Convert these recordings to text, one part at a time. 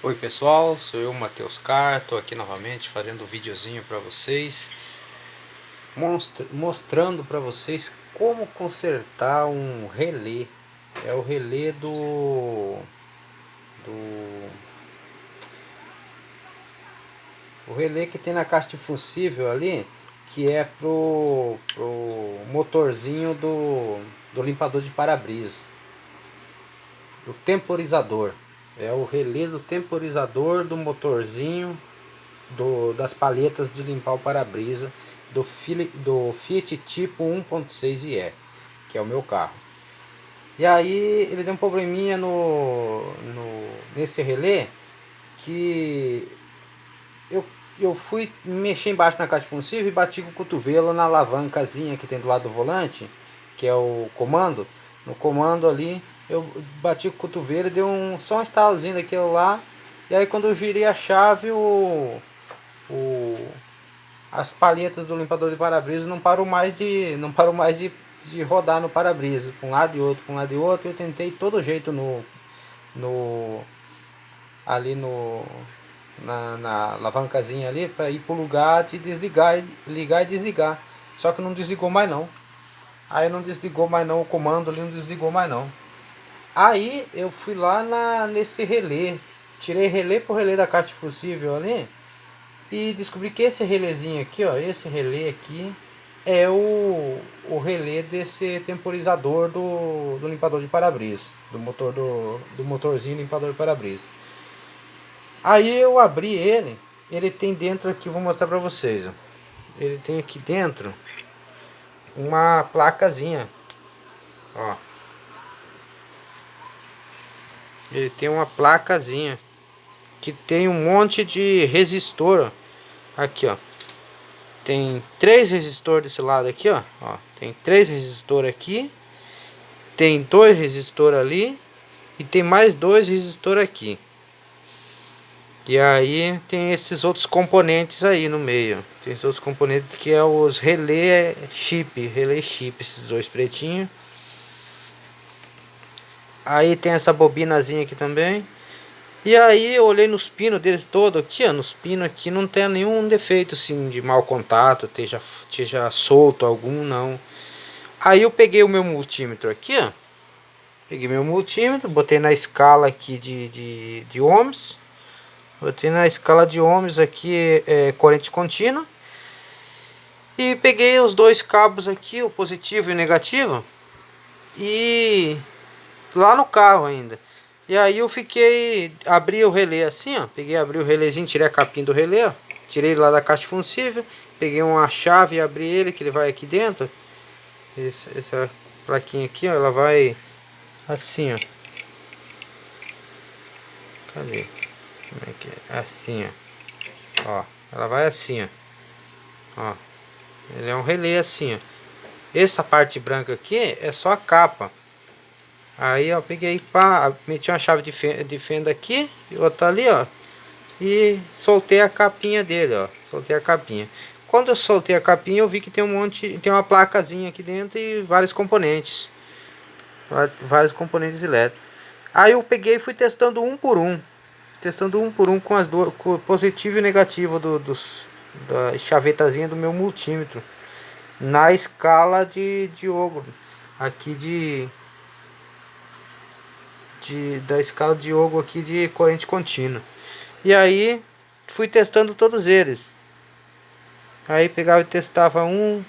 Oi pessoal, sou eu, Matheus Car, tô aqui novamente fazendo um videozinho para vocês, mostrando para vocês como consertar um relé. É o relé o relé que tem na caixa de fusível ali, que é pro motorzinho do limpador de para-brisa, do temporizador. É o relé do temporizador do motorzinho das palhetas de limpar o para-brisa do Fiat Tipo 1.6e, que é o meu carro. E aí ele deu um probleminha nesse relé, que eu fui mexer embaixo na caixa de fusível e bati com o cotovelo na alavancazinha que tem do lado do volante, que é o comando. No comando ali eu bati com o cotovelo e deu só um estalozinho daquele lá. E aí quando eu girei a chave, as palhetas do limpador de para-brisa não parou mais de rodar no para-brisa, para um lado e outro, para um lado e outro. Eu tentei todo jeito no ali no na alavancazinha ali para ir pro lugar de desligar, ligar e desligar. Só que não desligou mais não. Aí não desligou mais não, o comando ali não desligou mais não. Aí eu fui lá nesse relé, tirei relé por relé da caixa de fusível ali e descobri que esse relézinho aqui, ó, esse relé aqui é o relé desse temporizador do limpador de para-brisa, do motorzinho limpador de para-brisa. Aí eu abri ele tem dentro aqui, vou mostrar pra vocês, ó. Ele tem aqui dentro uma placazinha, ó. Ele tem uma placazinha que tem um monte de resistor, ó. Aqui, ó. Tem 3 resistores desse lado aqui, ó. Tem 3 resistores aqui. Tem 2 resistores ali. E tem mais 2 resistores aqui. E aí tem esses outros componentes aí no meio. Tem esses outros componentes que é os relé chip, esses dois pretinhos. Aí tem essa bobinazinha aqui também. E aí eu olhei nos pinos dele todo aqui, ó. Nos pinos aqui não tem nenhum defeito assim de mau contato, esteja solto algum, não. Aí eu peguei o meu multímetro aqui, ó. Peguei meu multímetro, botei na escala aqui de ohms. Botei na escala de ohms aqui, corrente contínua. E peguei os dois cabos aqui, o positivo e o negativo. E lá no carro ainda. E aí eu abri o relé assim, ó. Abri o relézinho, tirei a capinha do relé, ó. Tirei lá da caixa fusível. Peguei uma chave e abri ele, que ele vai aqui dentro. Essa plaquinha aqui, ó, ela vai assim, ó. Cadê? Como é que é? Assim, ó. Ela vai assim, ó. Ó. Ele é um relé assim, ó. Essa parte branca aqui é só a capa. Aí, ó, peguei, pá, meti uma chave de fenda aqui e outra ali, ó. E soltei a capinha dele, ó. Soltei a capinha. Quando eu soltei a capinha, eu vi que tem tem uma placazinha aqui dentro e vários componentes. Vários componentes elétricos. Aí eu peguei e fui testando um por um. Testando um por um com com o positivo e negativo da chavetazinha do meu multímetro. Na escala de Diogo. Aqui da escala de Diogo aqui de corrente contínua. E aí fui testando todos eles. Aí pegava e testava um,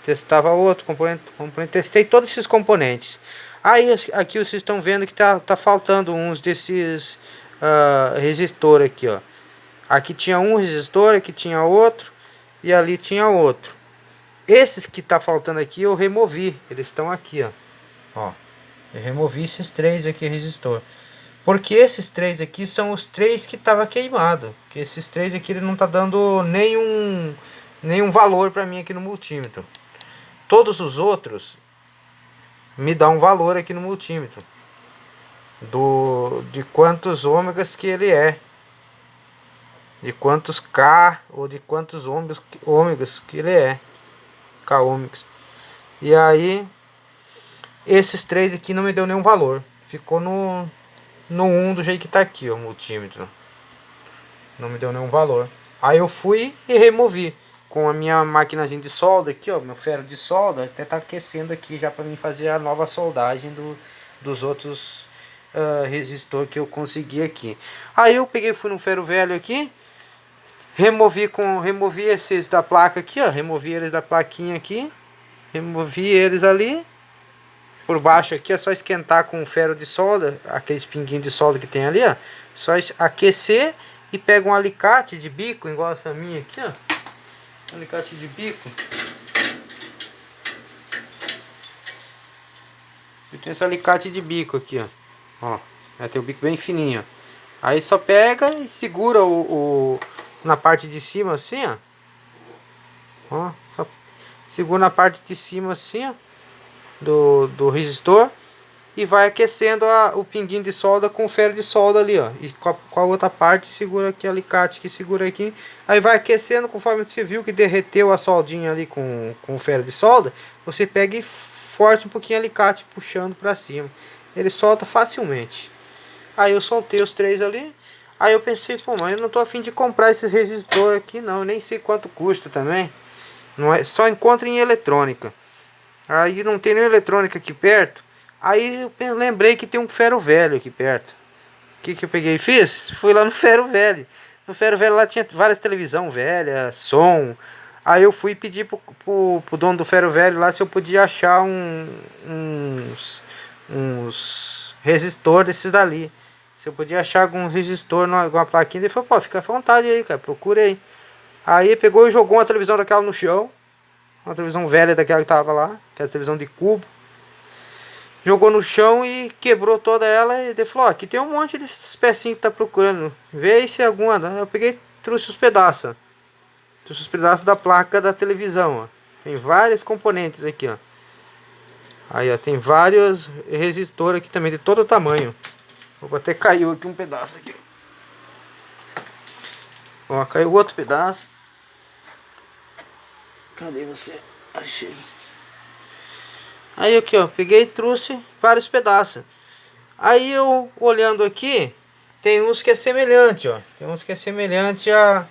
testava outro componente, testei todos esses componentes. Aí aqui vocês estão vendo que tá faltando uns desses resistor aqui, ó. Aqui tinha um resistor, aqui tinha outro e ali tinha outro. Esses que tá faltando aqui eu removi, eles estão aqui, ó. Eu removi esses 3 aqui resistor. Porque esses 3 aqui são os 3 que tava queimado. Que esses 3 aqui ele não tá dando nenhum valor para mim aqui no multímetro. Todos os outros me dá um valor aqui no multímetro de quantos ômegas que ele é, de quantos K ou de quantos ômegas que ele é, K ômegas. E aí esses 3 aqui não me deu nenhum valor, ficou no 1 do jeito que tá aqui, ó, o multímetro. Não me deu nenhum valor. Aí eu fui e removi com a minha maquinazinha de solda aqui, ó, meu ferro de solda, até tá aquecendo aqui já para mim fazer a nova soldagem dos outros resistor que eu consegui aqui. Aí eu peguei, fui no ferro velho aqui, removi esses da placa aqui, ó, removi eles da plaquinha aqui, removi eles ali. Por baixo aqui é só esquentar com o ferro de solda, aqueles pinguinhos de solda que tem ali, ó. Só aquecer e pega um alicate de bico, igual essa minha aqui, ó. Alicate de bico. Eu tenho esse alicate de bico aqui, ó. Ó, tem o bico bem fininho. Aí só pega e segura na parte de cima assim, ó. Ó, só segura na parte de cima assim, ó, do resistor. E vai aquecendo o pinguinho de solda com o ferro de solda ali, ó. E com a outra parte segura aqui, alicate que segura aqui. Aí vai aquecendo, conforme você viu que derreteu a soldinha ali com o ferro de solda. Você pega e força um pouquinho o alicate, puxando para cima. Ele solta facilmente. Aí eu soltei os três ali. Aí eu pensei, pô, mas eu não tô afim de comprar esses resistores aqui não. Eu nem sei quanto custa também. Não é, só encontro em eletrônica. Aí não tem nem eletrônica aqui perto. Aí eu lembrei que tem um ferro velho aqui perto. O que eu peguei e fiz? Fui lá no ferro velho. No ferro velho lá tinha várias televisão velha, som. Aí eu fui pedir pro dono do ferro velho lá se eu podia achar uns resistores desses dali. Se eu podia achar algum resistor, alguma plaquinha. Ele falou, pô, fica à vontade aí, cara, procura aí. Aí pegou e jogou uma televisão daquela no chão. Uma televisão velha daquela que tava lá, que é a televisão de cubo. Jogou no chão e quebrou toda ela. E ele falou, ó, aqui tem um monte desses pecinhos que tá procurando. Vê aí se é alguma. Eu peguei, trouxe os pedaços. Trouxe os pedaços da placa da televisão, ó. Tem vários componentes aqui, ó. Aí, ó, tem vários resistores aqui também, de todo tamanho. Até caiu aqui um pedaço aqui. Ó, caiu outro pedaço. Cadê você? Achei. Aí aqui, ó, peguei e trouxe vários pedaços. Aí eu olhando aqui, tem uns que é semelhante, ó. Tem uns que é semelhante a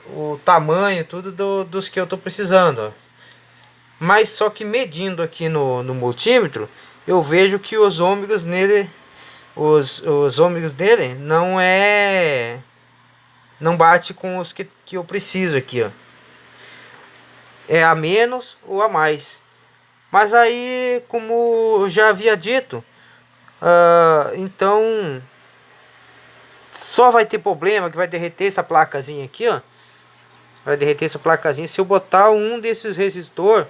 o tamanho, tudo dos que eu tô precisando, ó. Mas só que medindo aqui no multímetro, eu vejo que os ômegas nele, os ômegas dele não bate com os que eu preciso aqui, ó. É a menos ou a mais. Mas aí, como eu já havia dito, então só vai ter problema que vai derreter essa placazinha aqui, ó. Vai derreter essa placazinha se eu botar um desses resistor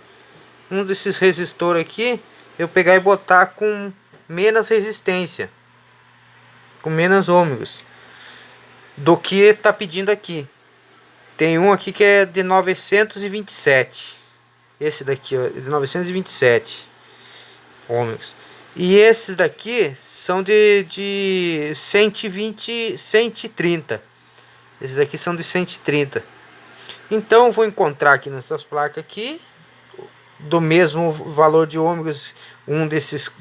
aqui, eu pegar e botar com menos resistência, com menos ômegas do que tá pedindo aqui. Tem um aqui que é de 927. Esse daqui, ó, de 927 ômegas. E esses daqui são de 120, 130. Esses daqui são de 130. Então eu vou encontrar aqui nessas placas aqui do mesmo valor de ômegas um desses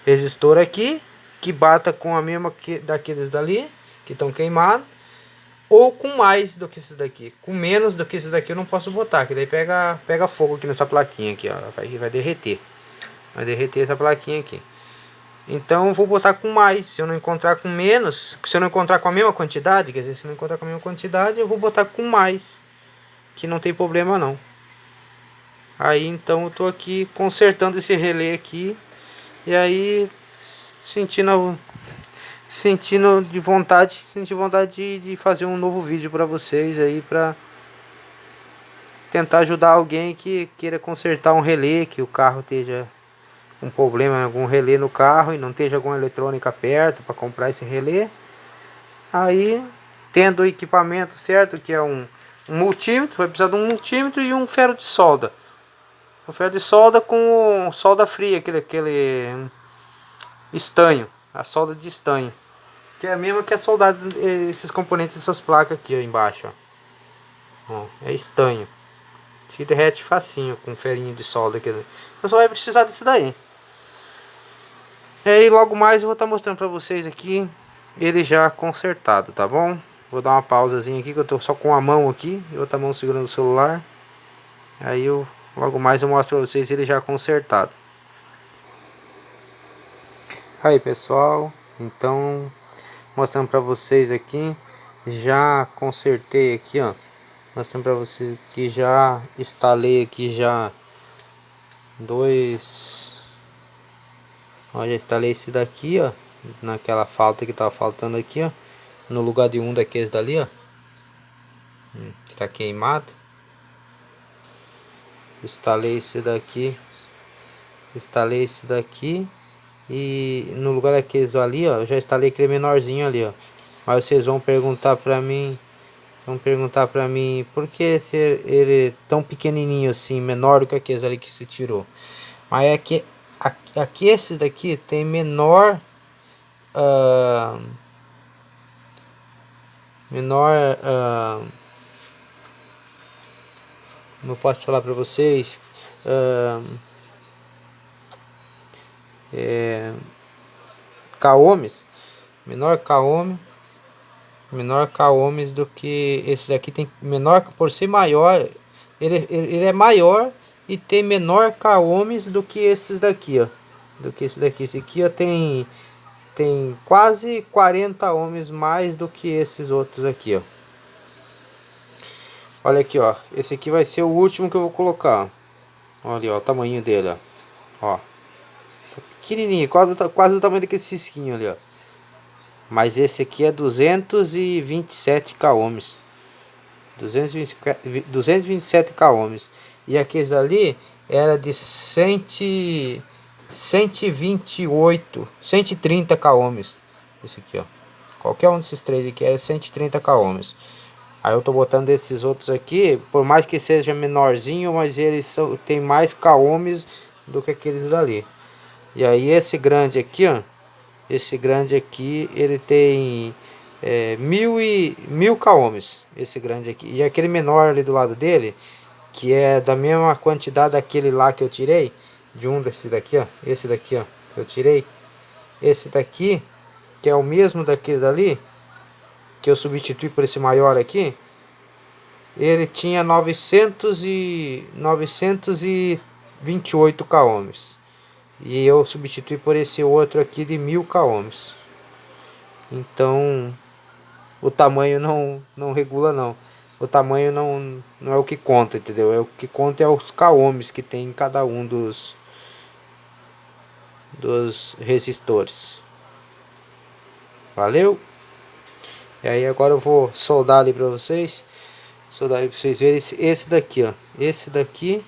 resistor aqui que bata com a mesma daqueles dali que estão queimados, ou com mais do que esses daqui. Com menos do que esses daqui eu não posso botar, que daí pega fogo aqui nessa plaquinha aqui, ó, vai derreter. Vai derreter essa plaquinha aqui. Então eu vou botar com mais. Se eu não encontrar com menos, se eu não encontrar com a mesma quantidade, quer dizer, se eu não encontrar com a mesma quantidade, eu vou botar com mais, que não tem problema não. Aí então eu tô aqui consertando esse relé aqui. E aí sentindo vontade de fazer um novo vídeo para vocês aí, para tentar ajudar alguém que queira consertar um relé, que o carro esteja um problema, algum relé no carro e não esteja alguma eletrônica perto para comprar esse relé. Aí, tendo o equipamento certo, que é um multímetro, vai precisar de um multímetro e um ferro de solda. Um ferro de solda com solda fria, aquele estanho, a solda de estanho, que é a mesma que é soldado esses componentes dessas placas aqui, ó, embaixo, ó. É estanho. Se derrete facinho com um ferrinho de solda aqui. Você só vai precisar desse daí. E aí logo mais eu vou estar mostrando pra vocês aqui ele já consertado, tá bom? Vou dar uma pausazinha aqui que eu tô só com a mão aqui e outra mão segurando o celular. Aí eu logo mais eu mostro pra vocês ele já consertado. Aí pessoal, então mostrando pra vocês aqui, já consertei aqui, ó. Mostrando pra vocês que já instalei aqui já dois. Ó, já instalei esse daqui, ó, naquela falta que tava faltando aqui, ó, no lugar de um daqueles dali, ó, que tá queimado. Instalei esse daqui, instalei esse daqui e no lugar daqueles ali, ó, eu já instalei aquele menorzinho ali, ó. Mas vocês vão perguntar pra mim, por que ele é tão pequenininho assim, menor do que aqueles ali que se tirou. Mas é que aqui esses daqui tem menor menor como eu posso falar para vocês, Kaohmes, menor Kaohme, menor Kaohmes do que esse daqui. Tem menor, por ser maior, ele é maior e tem menor Kaohmes do que esses daqui, ó, do que esse daqui. Esse aqui, ó, tem quase 40 ohms mais do que esses outros aqui, ó. Olha aqui, ó, esse aqui vai ser o último que eu vou colocar. Olha, ó, o tamanho dele, ó. Ó, pequenininho, quase o tamanho daquele cisquinho ali, ó. Mas esse aqui é 227 km. 227 km. E aqueles ali era de 128, 130 km. Esse aqui, ó. Qualquer um desses três aqui é 130 km. Aí eu tô botando esses outros aqui, por mais que seja menorzinho, mas eles tem mais km do que aqueles dali. E aí esse grande aqui, ó, esse grande aqui, ele tem 1000 km, esse grande aqui. E aquele menor ali do lado dele, que é da mesma quantidade daquele lá que eu tirei, de um desse daqui, ó, esse daqui, ó, que eu tirei. Esse daqui, que é o mesmo daquele dali, que eu substituí por esse maior aqui, ele tinha 928 km. E eu substituí por esse outro aqui de 1000 km. Então o tamanho não regula não. O tamanho não é o que conta, entendeu? É o que conta é os km que tem em cada um dos resistores. Valeu? E aí agora eu vou soldar ali para vocês. Soldar ali para vocês verem esse daqui, ó. Esse daqui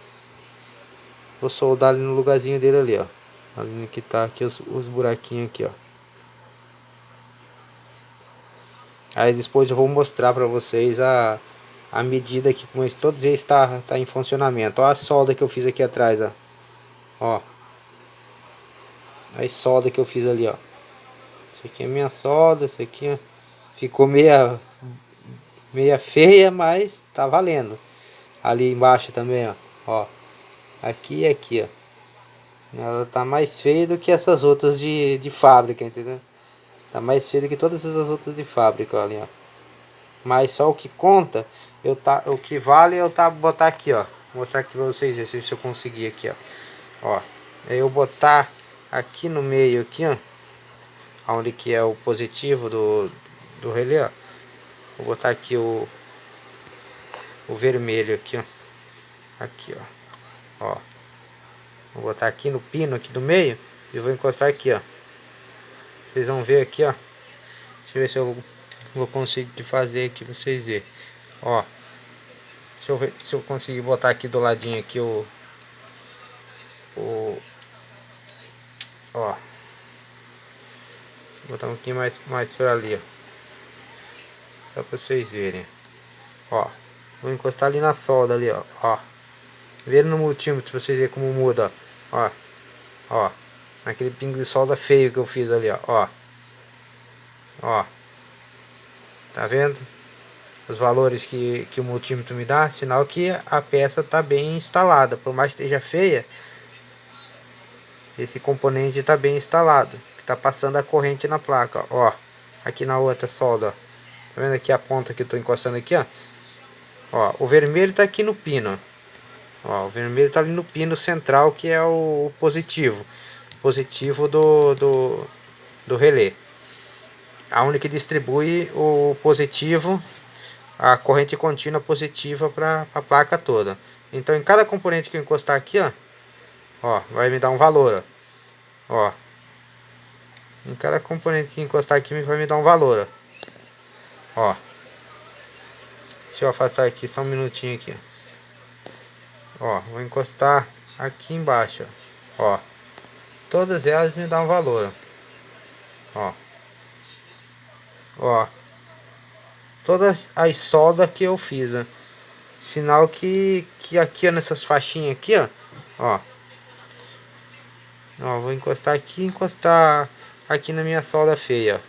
vou soldar ali no lugarzinho dele ali, ó. Ali que tá aqui os buraquinhos aqui, ó. Aí depois eu vou mostrar para vocês a medida que com todos eles tá em funcionamento. Ó a solda que eu fiz aqui atrás, ó. Ó. A solda que eu fiz ali, ó. Isso aqui é minha solda, isso aqui, ó. Ficou meia feia, mas tá valendo. Ali embaixo também, ó. Ó. Aqui e aqui, ó. Ela tá mais feia do que essas outras de fábrica, entendeu? Tá mais feia do que todas essas outras de fábrica, ó, ali, ó. Mas só o que conta, o que vale eu botar aqui, ó. Vou mostrar aqui pra vocês verem se eu conseguir aqui, ó. Ó. É eu botar aqui no meio aqui, ó. Onde que é o positivo do relé, ó. Vou botar aqui o vermelho aqui, ó. Aqui, ó. Ó. Vou botar aqui no pino aqui do meio e vou encostar aqui, ó. Vocês vão ver aqui, ó. Deixa eu ver se eu vou conseguir fazer aqui pra vocês verem. Ó. Deixa eu ver se eu conseguir botar aqui do ladinho aqui o ó. Vou botar um pouquinho mais para ali, ó. Só para vocês verem. Ó. Vou encostar ali na solda ali, ó. Ó. Vendo no multímetro pra vocês verem como muda, ó. Ó. Naquele pingo de solda feio que eu fiz ali, ó. Ó. Ó. Tá vendo? Os valores que o multímetro me dá, sinal que a peça tá bem instalada. Por mais que esteja feia, esse componente está bem instalado, está passando a corrente na placa, ó. Aqui na outra solda, ó. Tá vendo aqui a ponta que eu tô encostando aqui, ó? Ó, o vermelho tá aqui no pino, ó. O vermelho tá ali no pino central, que é o positivo. Positivo do relé. Aonde que distribui o positivo, a corrente contínua positiva para a placa toda. Então em cada componente que eu encostar aqui, ó, vai me dar um valor, ó. Em cada componente que encostar aqui vai me dar um valor, ó. Deixa eu afastar aqui só um minutinho aqui. Ó, vou encostar aqui embaixo, ó. Todas elas me dão um valor, ó. Ó. Todas as soldas que eu fiz, ó. Sinal que aqui, ó, nessas faixinhas aqui, ó. Ó, vou encostar aqui e encostar aqui na minha solda feia,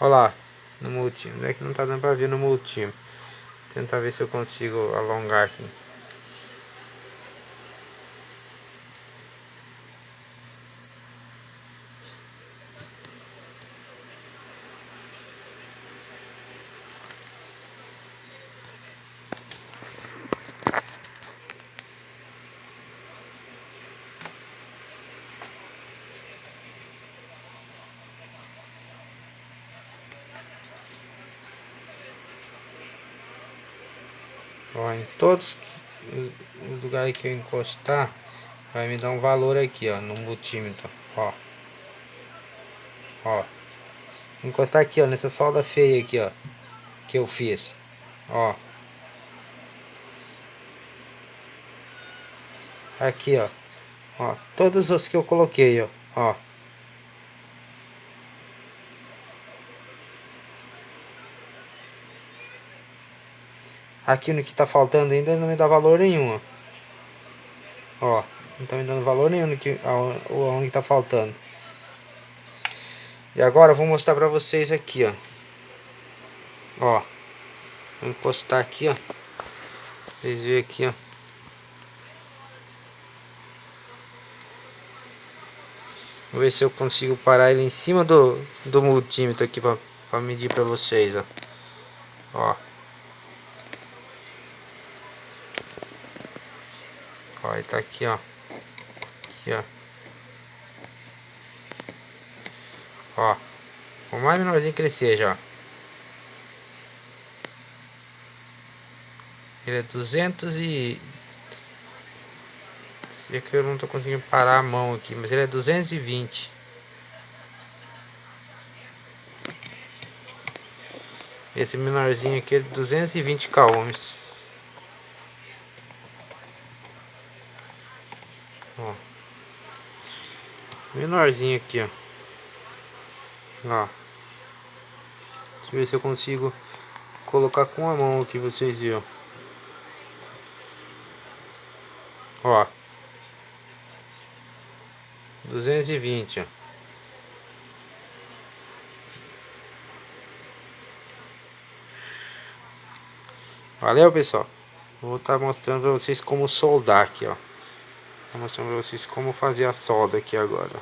ó. Ó lá, no multímetro. É que não tá dando pra ver no multímetro. Tentar ver se eu consigo alongar aqui. Ó, em todos os lugares que eu encostar, vai me dar um valor aqui, ó, no multímetro, ó. Ó. Vou encostar aqui, ó, nessa solda feia aqui, ó, que eu fiz, ó. Aqui, ó. Ó, todos os que eu coloquei, ó, ó. Aqui no que tá faltando ainda não me dá valor nenhum, ó. Ó, não tá me dando valor nenhum no que, aonde tá faltando. E agora eu vou mostrar pra vocês aqui, ó. Ó, vou encostar aqui, ó. Vocês verem aqui, ó. Vou ver se eu consigo parar ele em cima do multímetro aqui pra medir pra vocês, ó. Ó. Ó, ele tá aqui, ó. Aqui, ó. Ó. O mais menorzinho que ele seja, ó. Ele é 200 e... É que eu não tô conseguindo parar a mão aqui, mas ele é 220. Esse menorzinho aqui é 220 km. Ó. Menorzinho aqui, ó. Ó. Deixa eu ver se eu consigo colocar com a mão aqui, vocês viram. Ó. 220, ó. Valeu, pessoal. Vou estar mostrando para vocês como soldar aqui, ó. Vou mostrar para vocês como fazer a solda aqui agora.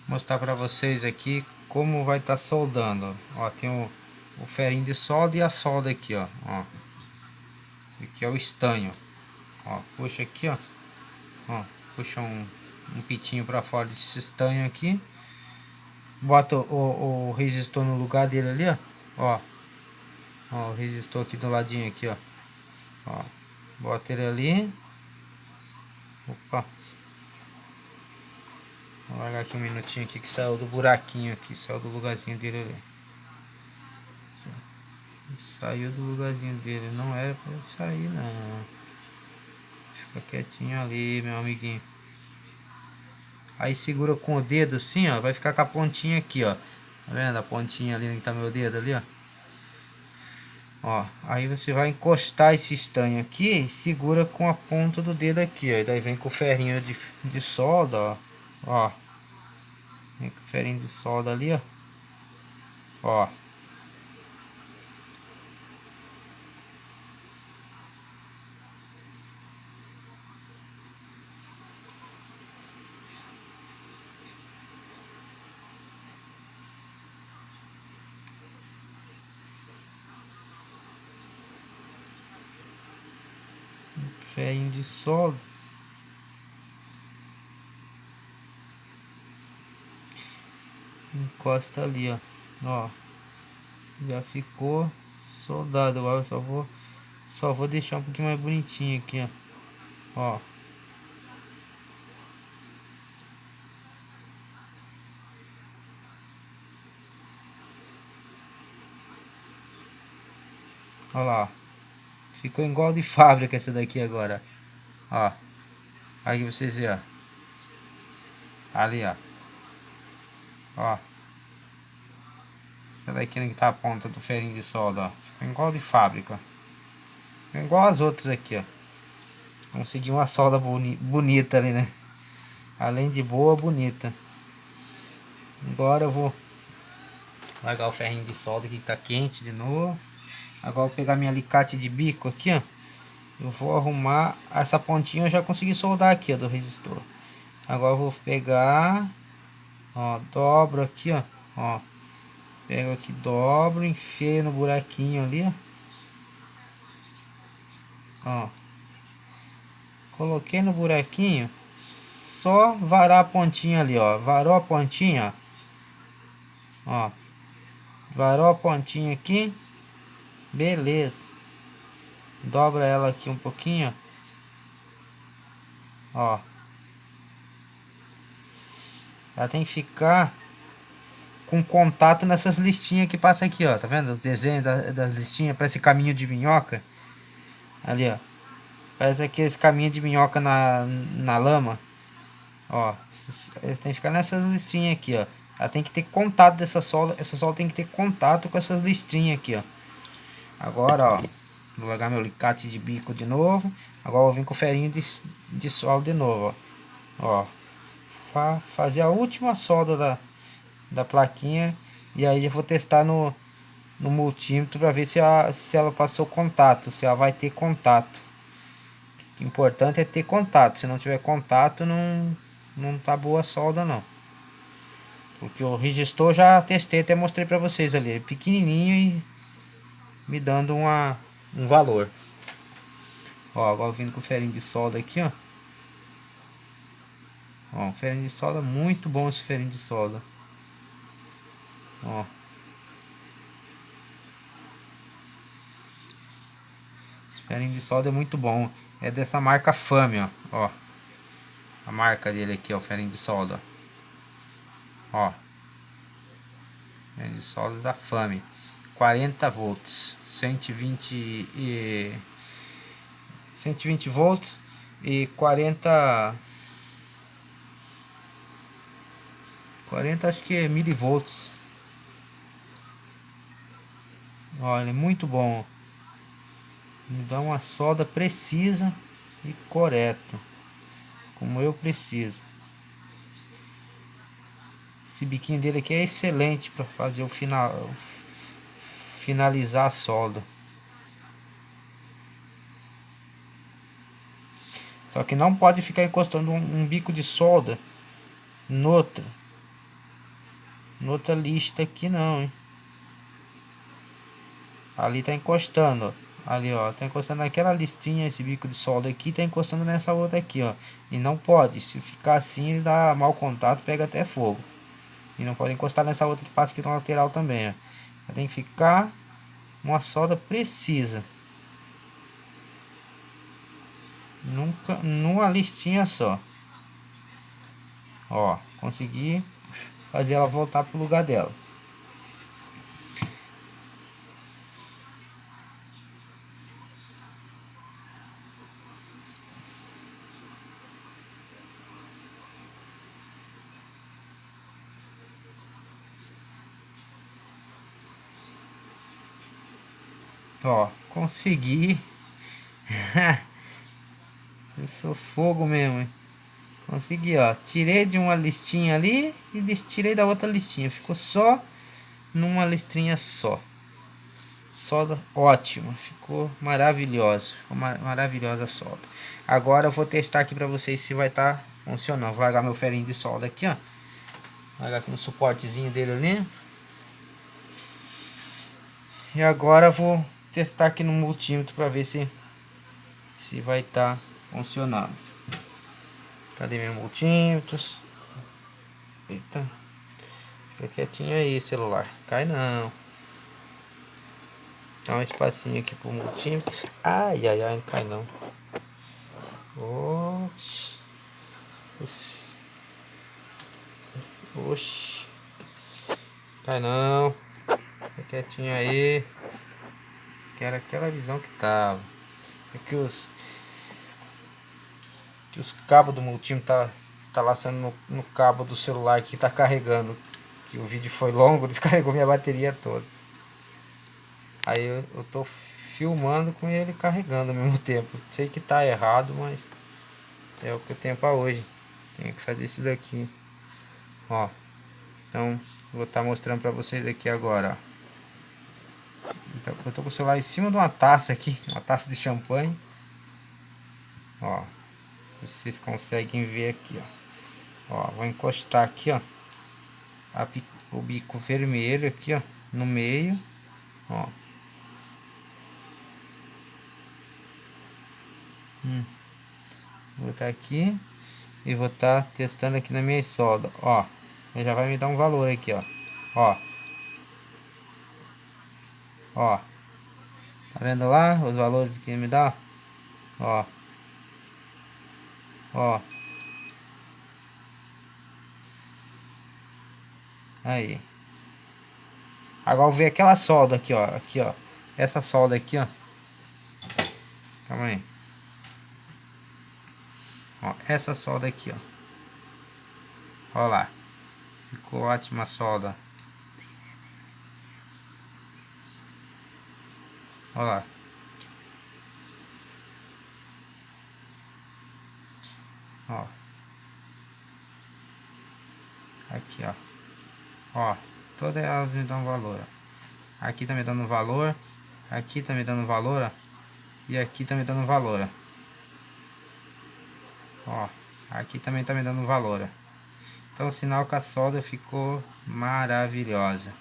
Mostrar para vocês aqui como vai estar soldando. Ó, tem o ferrinho de solda e a solda aqui, ó. Ó. Esse aqui é o estanho. Ó, puxa aqui, ó. Ó, puxa um pitinho para fora desse estanho aqui. Bota o resistor no lugar dele ali, ó. Ó. Ó, o resistor aqui do ladinho aqui, ó. Ó. Bota ele ali. Opa. Vou largar aqui um minutinho aqui que saiu do buraquinho aqui, saiu do lugarzinho dele ali. Saiu do lugarzinho dele, não era pra sair não. Fica quietinho ali, meu amiguinho. Aí segura com o dedo assim, ó, vai ficar com a pontinha aqui, ó. Tá vendo a pontinha ali onde tá meu dedo ali, ó? Ó, aí você vai encostar esse estanho aqui e segura com a ponta do dedo aqui, ó. E daí vem com o ferrinho de solda, ó. Ó. Vem com o ferrinho de solda ali, ó. Ó. ferrinho de solda. Encosta ali, ó. Ó, já ficou soldado. Agora eu só vou deixar um pouquinho mais bonitinho aqui, ó. Ó. Olha lá. Ficou igual de fábrica essa daqui agora. Ó. Aí vocês verem, ó. Ali, ó. Ó. Essa daqui que tá a ponta do ferrinho de solda, ó. Ficou igual de fábrica. Ficou igual as outras aqui, ó. Consegui uma solda bonita ali, né? Além de boa, bonita. Agora eu vou largar o ferrinho de solda aqui que tá quente de novo. Agora eu vou pegar minha alicate de bico aqui, ó. Eu vou arrumar essa pontinha, eu já consegui soldar aqui, ó, do resistor. Agora eu vou pegar, ó, dobro aqui, ó. Pego aqui, dobro, enfio no buraquinho ali, ó. Coloquei no buraquinho, só varar a pontinha ali, ó. Varou a pontinha, ó. Varou a pontinha aqui, beleza. Dobra ela aqui um pouquinho, ó. Ela tem que ficar com contato nessas listinhas que passa aqui, ó. Tá vendo? O desenho das listinhas, parece caminho de minhoca. Ali, ó. Parece aquele caminho de minhoca na lama. Ó. Eles tem que ficar nessas listinhas aqui, ó. Ela tem que ter contato dessa solda. Essa solda tem que ter contato com essas listinhas aqui, ó. Agora, ó. Vou largar meu alicate de bico de novo. Agora eu vou vir com o ferrinho de solda de novo, ó. Ó. Fazer a última solda da plaquinha. E aí eu vou testar no multímetro para ver se ela passou contato, se ela vai ter contato. O importante é ter contato. Se não tiver contato, não tá boa a solda não. Porque o resistor já testei, até mostrei para vocês ali, é pequenininho e me dando um valor. Ó, agora vindo com o ferrinho de solda aqui, ó. Ó, um ferrinho de solda muito bom, esse ferrinho de solda. Ó. Esse ferrinho de solda é muito bom. É dessa marca Fame, ó. A marca dele aqui, ó, o ferrinho de solda. Ó. Ferrinho de solda da Fame. 40 volts. 120 volts e 40 acho que é milivolts. Olha, é muito bom. Me dá uma solda precisa e correta, como eu preciso. Esse biquinho dele aqui é excelente para fazer o finalizar a solda. Só que não pode ficar encostando um bico de solda noutra lista aqui não, hein? Ali tá encostando, ó. Ali, ó, tá encostando naquela listinha, esse bico de solda aqui, tá encostando nessa outra aqui, ó. E não pode, se ficar assim, ele dá mau contato, pega até fogo. E não pode encostar nessa outra que passa aqui na lateral também, ó. Tem que ficar uma solda precisa. Nunca, numa listinha só. Ó, consegui fazer ela voltar pro lugar dela. Ó, consegui. Eu sou fogo mesmo, hein? Consegui, ó. Tirei de uma listinha ali e tirei da outra listinha. Ficou só numa listinha só. Solda ótima. Ficou maravilhoso. Ficou maravilhosa a solda. Agora eu vou testar aqui pra vocês se vai estar funcionando. Vou largar meu ferrinho de solda aqui, ó. Largar aqui no suportezinho dele ali. E agora eu vou testar aqui no multímetro pra ver se se vai estar funcionando. Cadê meu multímetros? Eita, fica quietinho aí, celular. Cai não. Dá um espacinho aqui pro multímetro. Ai, ai, ai, não cai não. Oxi. Oxi. Cai não. Fica quietinho aí. Que era aquela visão que tava. É que os cabos do multímetro tá laçando no cabo do celular que tá carregando. Que o vídeo foi longo, descarregou minha bateria toda. Aí eu tô filmando com ele carregando ao mesmo tempo. Sei que tá errado, mas é o que eu tenho pra hoje. Tenho que fazer isso daqui. Ó. Então, vou estar mostrando pra vocês aqui agora, ó. Então, eu tô com o celular em cima de uma taça aqui, uma taça de champanhe. Ó, vocês conseguem ver aqui, ó. Ó, vou encostar aqui, ó, o bico vermelho aqui, ó, no meio, ó. Vou botar aqui e vou estar testando aqui na minha solda, ó. Ele já vai me dar um valor aqui, ó. Ó. Ó. Tá vendo lá os valores que ele me dá? Ó. Ó. Aí. Agora eu vou ver aquela solda aqui, ó. Aqui, ó. Essa solda aqui, ó. Calma aí. Ó, essa solda aqui, ó. Ó lá. Ficou ótima a solda. Ó lá. Ó. Aqui, ó. Ó. Todas elas me dão valor, ó. Aqui tá me dando valor. Aqui tá me dando valor, ó. E aqui tá me dando valor, ó. Ó. Aqui também tá me dando valor, ó. Então o sinal com a solda ficou maravilhosa.